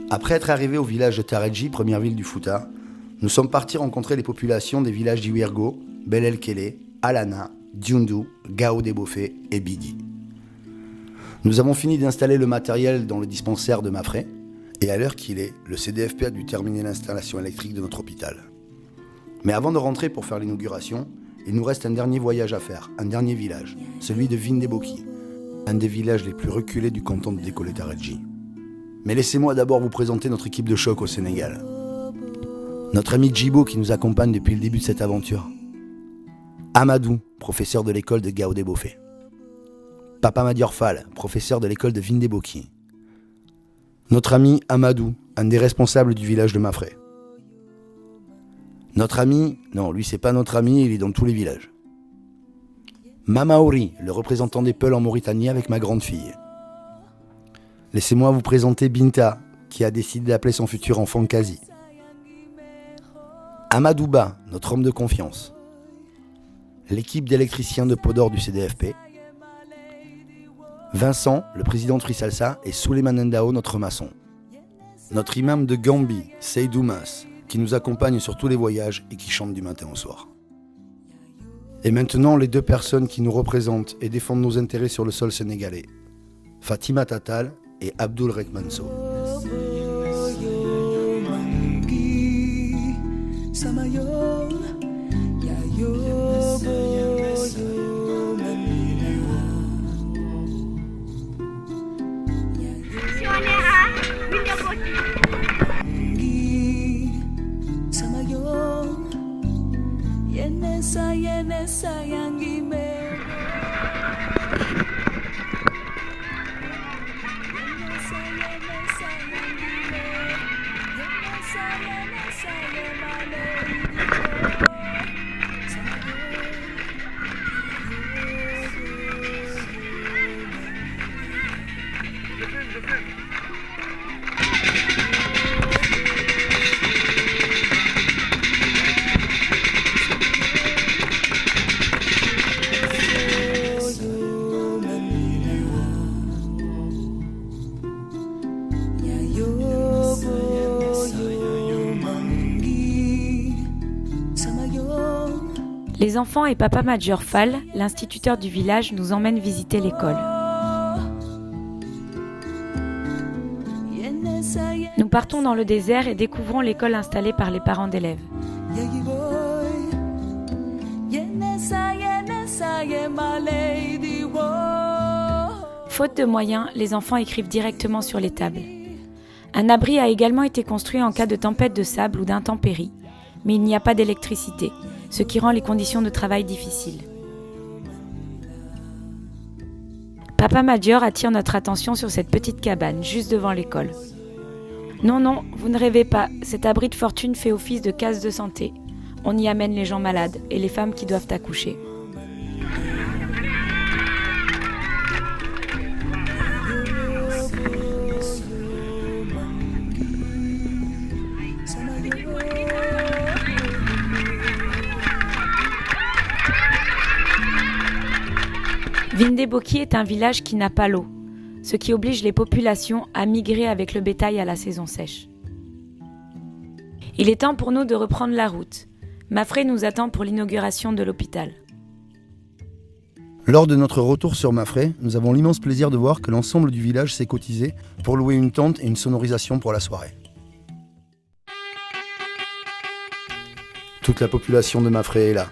Après être arrivés au village de Taredji, première ville du Fouta, nous sommes partis rencontrer les populations des villages d'Iwirgo, Bel El Kélé, Alana, Diundu, Gao des Bofé et Bidi. Nous avons fini d'installer le matériel dans le dispensaire de Mafré, et à l'heure qu'il est, le CDFP a dû terminer l'installation électrique de notre hôpital. Mais avant de rentrer pour faire l'inauguration, il nous reste un dernier voyage à faire, un dernier village, celui de Vindeboki, un des villages les plus reculés du canton de Décollé Taredji. Mais laissez-moi d'abord vous présenter notre équipe de choc au Sénégal. Notre ami Djibo qui nous accompagne depuis le début de cette aventure. Amadou, professeur de l'école de Gao des Bofé. Papa Madior Fall, professeur de l'école de Vindeboki. Notre ami Amadou, un des responsables du village de Mafré. Notre ami, non, lui c'est pas notre ami, il est dans tous les villages. Mamaori, le représentant des Peuls en Mauritanie avec ma grande fille. Laissez-moi vous présenter Binta, qui a décidé d'appeler son futur enfant Kazi. Amadouba, notre homme de confiance. L'équipe d'électriciens de Podor du CDFP. Vincent, le président de Free Salsa, et Souleymane Ndao, notre maçon. Notre imam de Gambie, Seydou Mas, qui nous accompagne sur tous les voyages et qui chante du matin au soir. Et maintenant, les deux personnes qui nous représentent et défendent nos intérêts sur le sol sénégalais. Fatima Tatal et Abdul Rekmanso. Les enfants et Papa Madior Fall, l'instituteur du village, nous emmènent visiter l'école. Nous partons dans le désert et découvrons l'école installée par les parents d'élèves. Faute de moyens, les enfants écrivent directement sur les tables. Un abri a également été construit en cas de tempête de sable ou d'intempéries, mais il n'y a pas d'électricité, ce qui rend les conditions de travail difficiles. Papa Madior attire notre attention sur cette petite cabane, juste devant l'école. Non, vous ne rêvez pas, cet abri de fortune fait office de case de santé. On y amène les gens malades et les femmes qui doivent accoucher. Vindeboki est un village qui n'a pas l'eau, ce qui oblige les populations à migrer avec le bétail à la saison sèche. Il est temps pour nous de reprendre la route. Mafré nous attend pour l'inauguration de l'hôpital. Lors de notre retour sur Mafré, nous avons l'immense plaisir de voir que l'ensemble du village s'est cotisé pour louer une tente et une sonorisation pour la soirée. Toute la population de Mafré est là,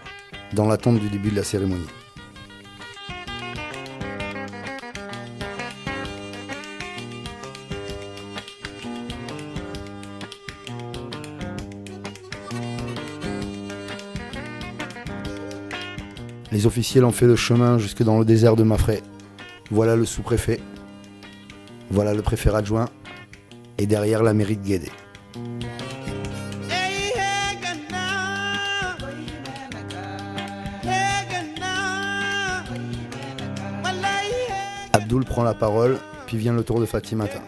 dans l'attente du début de la cérémonie. Les officiels ont fait le chemin jusque dans le désert de Mafré. Voilà le sous-préfet, voilà le préfet adjoint, et derrière la mairie de Guédé. Abdul prend la parole, puis vient le tour de Fatimata.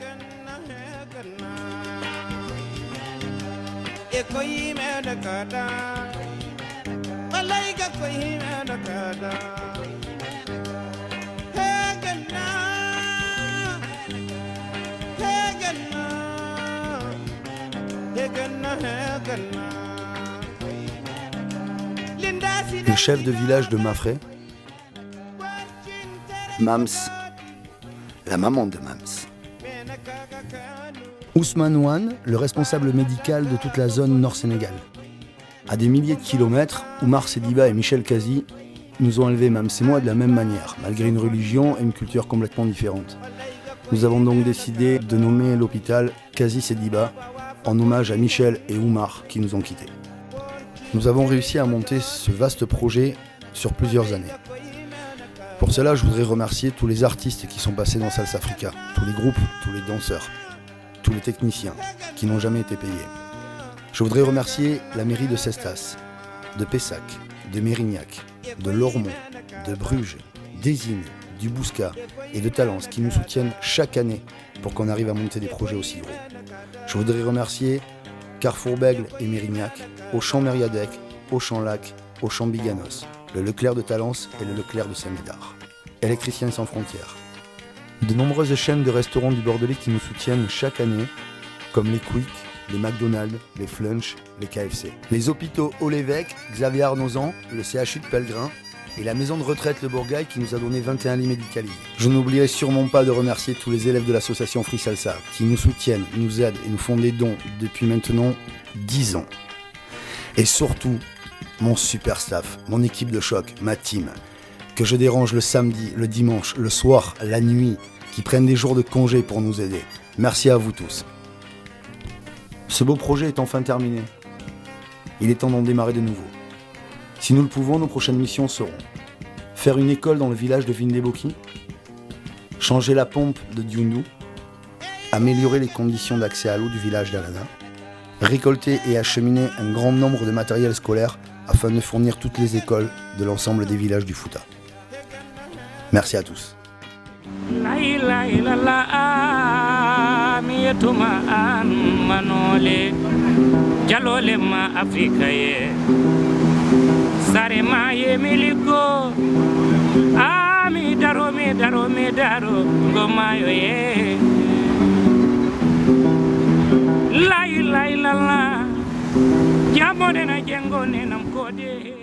Le chef de village de Mafré, Mams, la maman de Mams. Ousmane Ouane, le responsable médical de toute la zone Nord-Sénégal. À des milliers de kilomètres, Oumar Sediba et Michel Kazi nous ont élevés, Mams et moi, de la même manière, malgré une religion et une culture complètement différentes. Nous avons donc décidé de nommer l'hôpital Kazi Sediba en hommage à Michel et Oumar qui nous ont quittés. Nous avons réussi à monter ce vaste projet sur plusieurs années. Pour cela, je voudrais remercier tous les artistes qui sont passés dans Salsa Africa, tous les groupes, tous les danseurs, tous les techniciens qui n'ont jamais été payés. Je voudrais remercier la mairie de Cestas, de Pessac, de Mérignac, de Lormont, de Bruges, d'Eysines, du Bouscat et de Talence qui nous soutiennent chaque année pour qu'on arrive à monter des projets aussi gros. Je voudrais remercier Carrefour-Bègle et Mérignac, Auchan-Mériadec, Auchan-Lac, Auchan-Biganos, le Leclerc de Talence et le Leclerc de Saint-Médard. Électriciens sans frontières. De nombreuses chaînes de restaurants du Bordelais qui nous soutiennent chaque année, comme les Quick, les McDonald's, les Flunch, les KFC. Les hôpitaux Haut-l'Évêque, Xavier Arnozan, le CHU de Pellegrin et la maison de retraite Le Bourgail qui nous a donné 21 lits médicalisés. Je n'oublierai sûrement pas de remercier tous les élèves de l'association Free Salsa qui nous soutiennent, nous aident et nous font des dons depuis maintenant 10 ans. Et surtout, mon super staff, mon équipe de choc, ma team, que je dérange le samedi, le dimanche, le soir, la nuit, qui prennent des jours de congé pour nous aider. Merci à vous tous. Ce beau projet est enfin terminé. Il est temps d'en démarrer de nouveau. Si nous le pouvons, nos prochaines missions seront faire une école dans le village de Vindeboki, changer la pompe de Diundu, améliorer les conditions d'accès à l'eau du village d'Alana, récolter et acheminer un grand nombre de matériel scolaire afin de fournir toutes les écoles de l'ensemble des villages du Fouta. Merci à tous. Sarema ye miliko ami daro ngoma yo ye la jamone na jengo ne nam kode